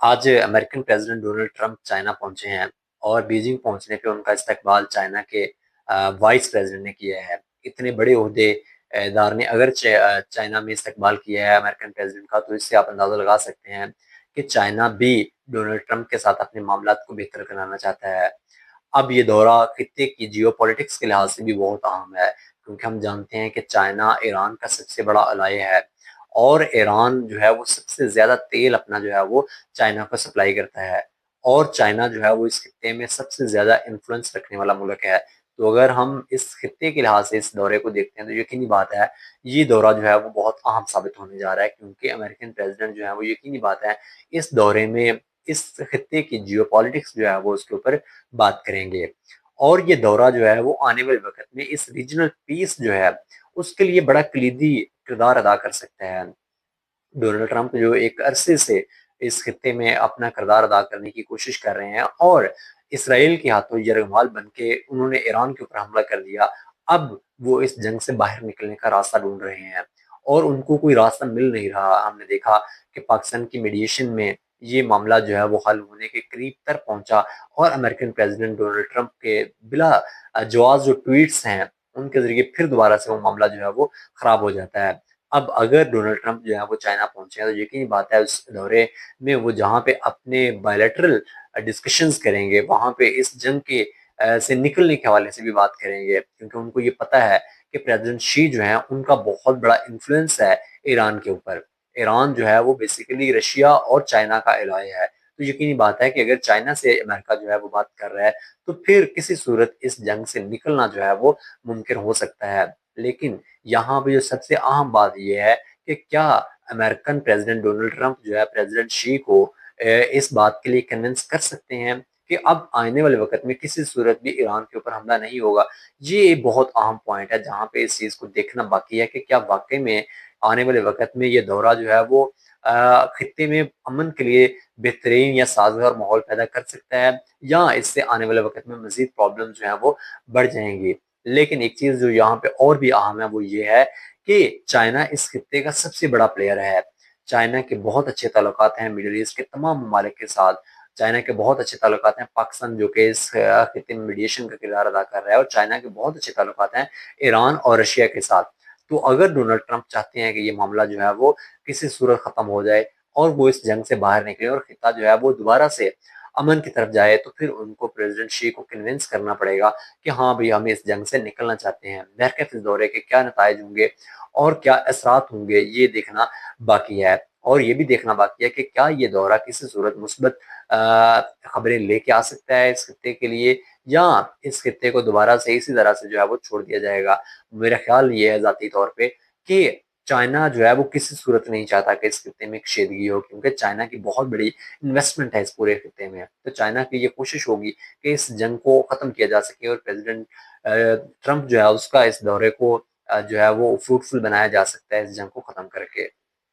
आज American president Donald Trump China पहुंचे हैं और बीजिंग पहुंचने पे उनका इस्तकबाल चाइना के वाइस प्रेसिडेंट ने किया है। इतने बड़े ओहदेदार ने अगर चाइना में इस्तकबाल किया है अमेरिकन प्रेसिडेंट का, तो इससे आप अंदाजा लगा सकते हैं कि चाइना भी डोनाल्ड ट्रंप के साथ अपने मामलात को बेहतर कराना चाहता है। अब ये दौरा खित्ते की जियोपॉलिटिक्स के लिहाज से भी बहुत अहम है, क्योंकि हम जानते हैं कि चाइना ईरान का सबसे बड़ा अलाय है और ईरान जो है वो सबसे ज्यादा तेल अपना जो है वो चाइना को सप्लाई करता है। और चाइना जो है वो इस खित्ते में सबसे ज्यादा इन्फ्लुएंस रखने वाला मुल्क है। तो अगर हम इस खित्ते के लिहाज से इस दौरे को देखते हैं तो यकीनी बात है ये दौरा जो है वो बहुत अहम साबित होने जा रहा है, क्योंकि अमेरिकन प्रेसिडेंट जो है वो यकीनी बात है इस दौरे में इस खित्ते की जियोपॉलिटिक्स जो है वो उसके ऊपर बात करेंगे। और ये दौरा जो है वो आने वाले वक्त में इस रीजनल पीस जो है उसके लिए बड़ा कलीदी किरदार अदा कर सकता है। डोनाल्ड ट्रंप जो एक अरसे से इस खित्ते में अपना किरदार अदा करने की कोशिश कर रहे हैं और इसराइल के हाथों यरगमाल बन के उन्होंने ईरान के ऊपर हमला कर दिया। अब वो इस जंग से बाहर निकलने का रास्ता ढूंढ रहे हैं और उनको कोई रास्ता मिल नहीं रहा। हमने देखा कि पाकिस्तान की मीडिएशन में ये मामला जो है वो हल होने के करीब तक पहुंचा और अमेरिकन प्रेसिडेंट डोनाल्ड ट्रंप के बिला जवाब जो ट्वीट्स हैं उनके जरिए फिर दोबारा से वो मामला जो है वो खराब हो जाता है। अब अगर डोनाल्ड ट्रंप जो है वो चाइना पहुंचे हैं तो यकीनी बात है उस दौरे में वो जहाँ पे अपने बायलैटरल डिस्कशंस करेंगे वहां पे इस जंग के से निकलने के हवाले से भी बात करेंगे, क्योंकि उनको ये पता है कि प्रेसिडेंट शी जो है उनका बहुत बड़ा इन्फ्लुएंस है ईरान के ऊपर। ईरान जो है वो बेसिकली रशिया और चाइना का एलाय है। तो यकीनी बात है कि अगर चाइना से अमेरिका जो है वो बात कर रहा है तो फिर किसी सूरत इस जंग से निकलना जो है वो मुमकिन हो सकता है। लेकिन यहाँ पे जो सबसे अहम बात यह है कि क्या अमेरिकन प्रेसिडेंट डोनाल्ड ट्रंप जो है प्रेसिडेंट शी को इस बात के लिए कन्विंस कर सकते हैं कि अब आने वाले वक्त में किसी सूरत भी ईरान के ऊपर हमला नहीं होगा। ये बहुत अहम पॉइंट है जहाँ पे इस चीज को देखना बाकी है कि क्या वाकई में आने वाले वक्त में ये दौरा जो है वो खित्ते में अमन के लिए बेहतरीन या साजगार माहौल पैदा कर सकता है, या इससे आने वाले वक्त में मजीद प्रॉब्लम जो है वो बढ़ जाएंगी। लेकिन एक चीज जो यहाँ पे और भी अहम है वो ये है कि चाइना इस खित्ते का सबसे बड़ा प्लेयर है। चाइना के बहुत अच्छे ताल्लुकात हैं मिडिल ईस्ट के तमाम ममालिक के साथ। चाइना के बहुत अच्छे ताल्लुकात हैं पाकिस्तान जो कि इस खित्ते में मीडिएशन का किरदार अदा कर रहा है, और चाइना के बहुत अच्छे ताल्लुकात हैं ईरान और रशिया के साथ। तो अगर डोनाल्ड ट्रंप चाहते हैं कि ये मामला जो है वो किसी सूरत खत्म हो जाए और वो इस जंग से बाहर निकले और खिता जो है वो दोबारा से अमन की तरफ जाए, तो फिर उनको प्रेसिडेंट शी को कन्विंस करना पड़ेगा कि हाँ भाई हम इस जंग से निकलना चाहते हैं। बहरकैफ इस दौरे के क्या नताइज होंगे और क्या असरात होंगे ये देखना बाकी है। और ये भी देखना बाकी है कि क्या ये दौरा किसी सूरत मुस्बत खबरें लेके आ सकता है इस खत्ते के लिए, या इस खत्ते को दोबारा से इसी तरह से जो है वो छोड़ दिया जाएगा। मेरा ख्याल ये है जाती तौर पे कि चाइना जो है वो किसी सूरत नहीं चाहता कि इस खत्ते में कशीदगी हो, क्योंकि चाइना की बहुत बड़ी इन्वेस्टमेंट है इस पूरे खत्ते में। तो चाइना की ये कोशिश होगी कि इस जंग को खत्म किया जा सके और प्रेसिडेंट ट्रंप जो है उसका इस दौरे को जो है वो फ्रूटफुल बनाया जा सकता है इस जंग को खत्म करके।